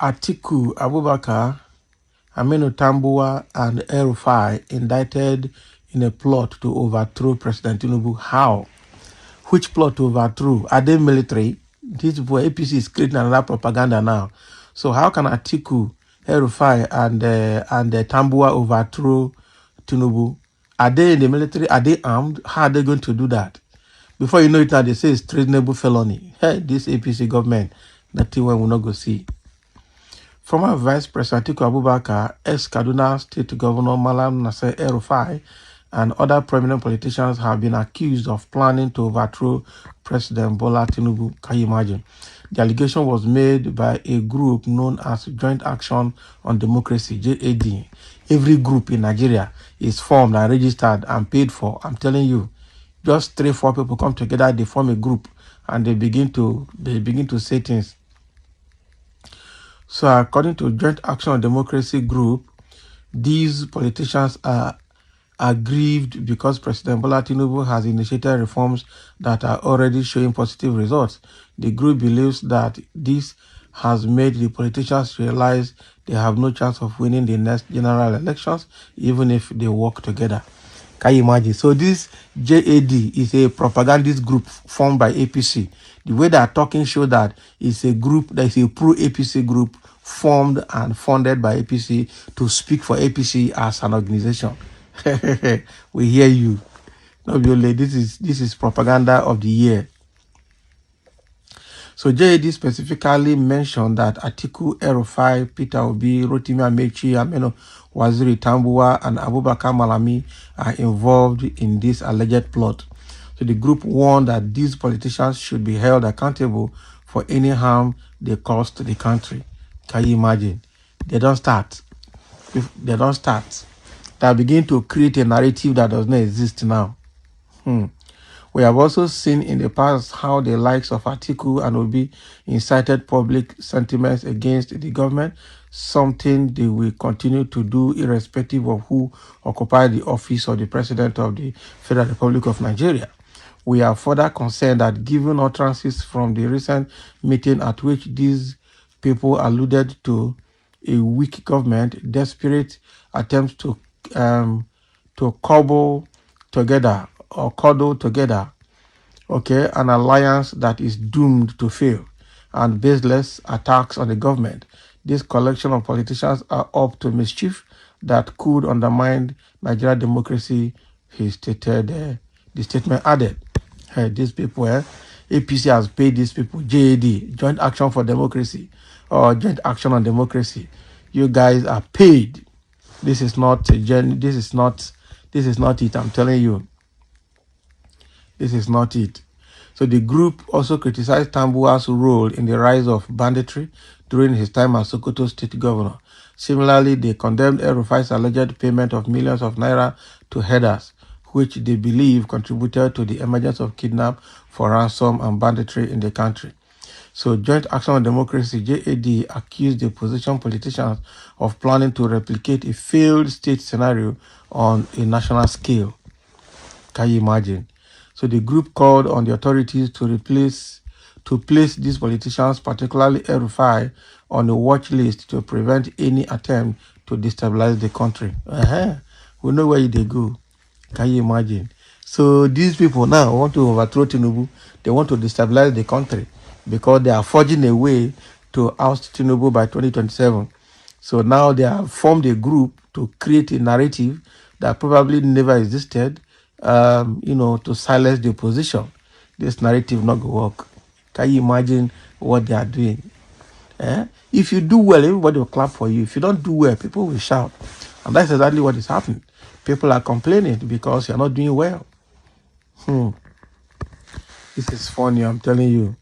Atiku Abubakar, Tambuwal, and Rufai indicted in a plot to overthrow President Tinubu. How? Which plot to overthrow? Are they military? This boy APC is creating another propaganda now. So how can Atiku, Rufai, and Tambuwal overthrow Tinubu? Are they in the military? Are they armed? How are they going to do that? Before you know it now, they say it's treasonable felony. Hey, this APC government, that thing we will not go see. Former Vice President Atiku Abubakar, ex-Kaduna State Governor Malam Nasser El-Rufai, and other prominent politicians have been accused of planning to overthrow President Bola Tinubu. Can you imagine? The allegation was made by a group known as Joint Action on Democracy, JAD. Every group in Nigeria is formed and registered and paid for. I'm telling you, just 3-4 people come together, they form a group, and they begin to say things. So according to Joint Action on Democracy group, these politicians are aggrieved because President Bola Tinubu has initiated reforms that are already showing positive results. The group believes that this has made the politicians realize they have no chance of winning the next general elections, even if they work together. Can you imagine? So this JAD is a propagandist group formed by APC. The way they are talking shows that it's a group that is a pro-APC group formed and funded by APC to speak for APC as an organization. We hear you. No, this is propaganda of the year. So JAD specifically mentioned that Atiku, El-Rufai, Peter Obi, Rotimi Amechi, Ameno Waziri Tambuwal, and Abubakar Malami are involved in this alleged plot. So the group warned that these politicians should be held accountable for any harm they caused to the country. Can you imagine? They don't start. If they don't start, they begin to create a narrative that does not exist now. We have also seen in the past how the likes of Atiku and Obi incited public sentiments against the government, something they will continue to do irrespective of who occupies the office of the President of the Federal Republic of Nigeria. We are further concerned that given utterances from the recent meeting at which these people alluded to a weak government, desperate attempts to cobble together, an alliance that is doomed to fail, and baseless attacks on the government. This collection of politicians are up to mischief that could undermine Nigerian democracy, he stated. The statement added, hey, these people, APC has paid these people, JAD, Joint Action for Democracy, or Joint Action on Democracy. You guys are paid. This is not it, I'm telling you. This is not it. So the group also criticized Tambuwal's role in the rise of banditry during his time as Sokoto State Governor. Similarly, they condemned El-Rufai's alleged payment of millions of naira to headers, which they believe contributed to the emergence of kidnap for ransom and banditry in the country. So Joint Action on Democracy, JAD, accused the opposition politicians of planning to replicate a failed state scenario on a national scale. Can you imagine? So the group called on the authorities to place these politicians, particularly El-Rufai, on a watch list to prevent any attempt to destabilize the country. We know where they go. Can you imagine? So these people now want to overthrow Tinubu. They want to destabilize the country because they are forging a way to oust Tinubu by 2027. So now they have formed a group to create a narrative that probably never existed, to silence the opposition. This narrative not going to work. Can you imagine what they are doing? If you do well, everybody will clap for you. If you don't do well, people will shout. And that's exactly what is happening. People are complaining because you're not doing well. This is funny, I'm telling you.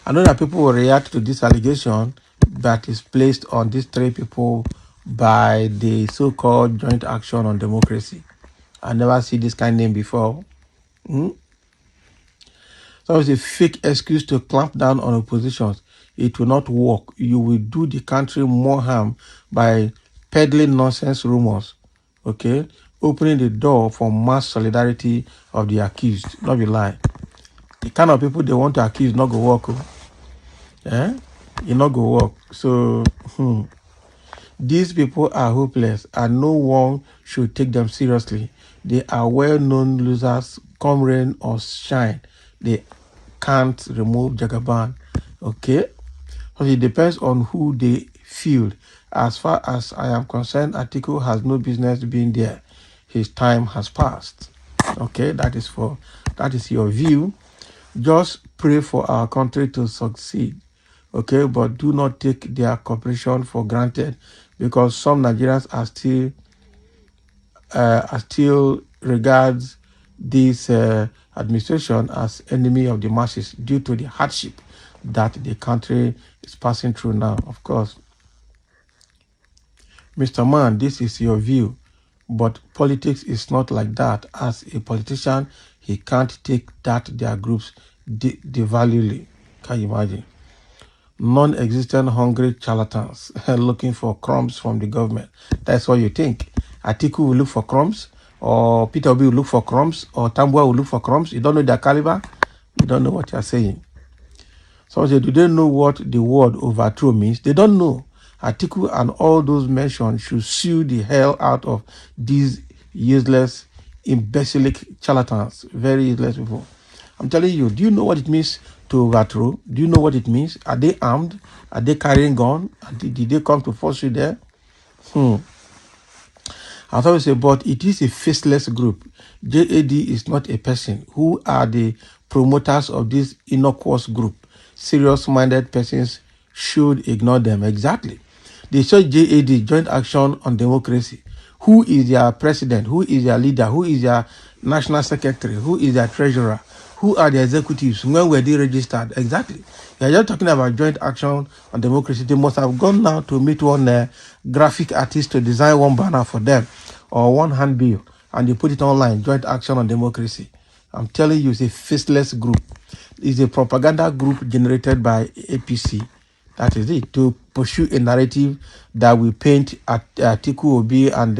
I know that people will react to this allegation that is placed on these 3 people by the so-called Joint Action on Democracy. I never see this kind of name before. So it's a fake excuse to clamp down on oppositions. It will not work. You will do the country more harm by peddling nonsense rumors. Okay? Opening the door for mass solidarity of the accused. Not be lie. The kind of people they want to accuse not go work. it not go work. So these people are hopeless and no one should take them seriously. They are well-known losers, come rain or shine. They can't remove Jagaban. Okay? So it depends on who they feel. As far as I am concerned, Atiku has no business being there. His time has passed. Okay, that is your view. Just pray for our country to succeed. Okay, but do not take their cooperation for granted, because some Nigerians are still regards this administration as enemy of the masses due to the hardship that the country is passing through now. Of course, Mr. Man, this is your view, but politics is not like that. As a politician, he can't take that their groups devaluely. Can you imagine? Non-existent hungry charlatans looking for crumbs from the government. That's what you think. Atiku will look for crumbs, or Peter Obi will look for crumbs, or Tambuwal will look for crumbs. You don't know their caliber. You don't know what you're saying. Someone say, do they know what the word overthrow means? They don't know. Atiku and all those mentioned should sue the hell out of these useless, imbecilic charlatans. Very useless people. I'm telling you, do you know what it means to overthrow? Do you know what it means? Are they armed? Are they carrying gun? Did they come to force you there? I thought we say, but it is a faceless group. JAD is not a person. Who are the promoters of this innocuous group? Serious-minded persons should ignore them. Exactly. They saw JAD, Joint Action on Democracy. Who is their president? Who is their leader? Who is their national secretary? Who is their treasurer? Who are the executives? When were they registered? Exactly. You're just talking about Joint Action on Democracy. They must have gone now to meet one graphic artist to design one banner for them or one handbill, and they put it online, Joint Action on Democracy. I'm telling you, it's a faceless group. It's a propaganda group generated by APC. That is it, to pursue a narrative that will paint Atiku Obi and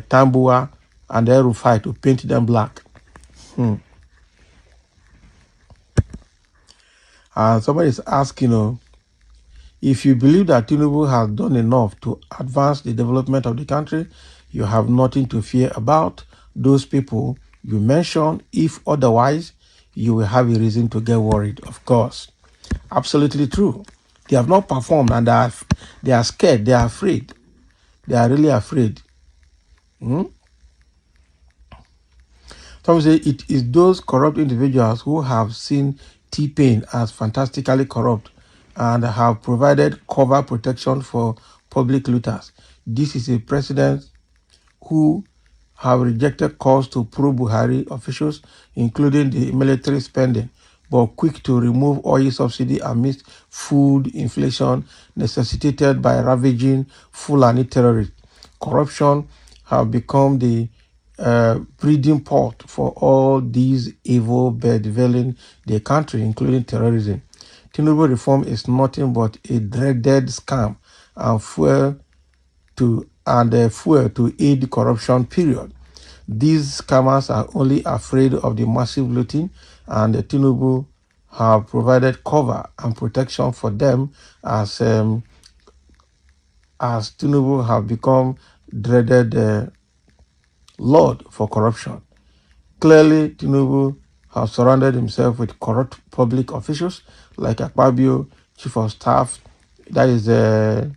Tambuwal and Rufai, to paint them black. And somebody is asking, if you believe that Tinubu has done enough to advance the development of the country, you have nothing to fear about those people you mentioned. If otherwise, you will have a reason to get worried, of course. Absolutely true. They have not performed, and they are scared. They are afraid. They are really afraid. Some say it is those corrupt individuals who have seen T-Pain as fantastically corrupt and have provided cover protection for public looters. This is a president who have rejected calls to pro-Buhari officials, including the military spending, but quick to remove oil subsidy amidst food inflation necessitated by ravaging Fulani terrorists. Corruption have become the breeding pot for all these evil bedwelling the country, including terrorism. Tinubu reform is nothing but a dreaded scam and fuel to aid corruption, period. These scammers are only afraid of the massive looting, and Tinubu have provided cover and protection for them as Tinubu have become dreaded lord for corruption. Clearly, Tinubu has surrounded himself with corrupt public officials like Akpabio, Chief of Staff, that is Femi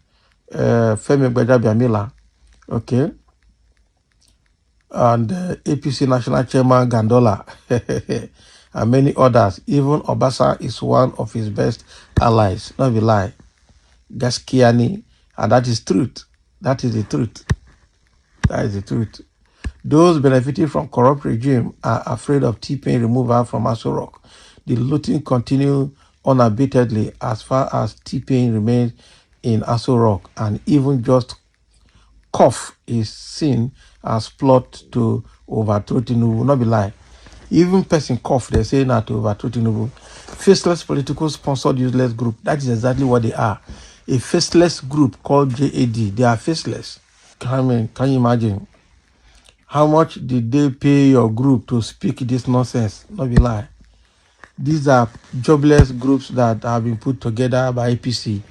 Gbajabiamila, okay, and APC National Chairman Gandola, and many others. Even Obasa is one of his best allies, not be lie. Gaskiani, and that is truth. That is the truth. That is the truth. Those benefiting from corrupt regime are afraid of T-Pain removal from Aso Rock. The looting continues unabatedly as far as T-Pain remains in Aso Rock, and even just cough is seen as plot to overthrow Tinubu. Not be lie. Even person cough, they say now to overthrow Tinubu. Faceless political sponsored useless group. That is exactly what they are. A faceless group called JAD. They are faceless. Can you imagine? How much did they pay your group to speak this nonsense? Not be lie. These are jobless groups that have been put together by APC.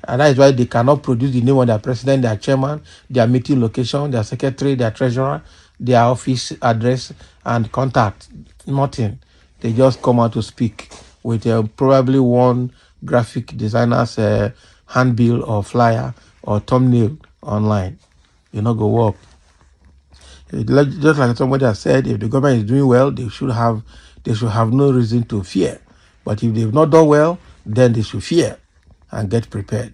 And that is why they cannot produce the name of their president, their chairman, their meeting location, their secretary, their treasurer, their office address, and contact. Nothing. They just come out to speak with probably one graphic designer's handbill or flyer or thumbnail online. You know, go work. Just like somebody has said, if the government is doing well, they should have no reason to fear. But if they've not done well, then they should fear and get prepared.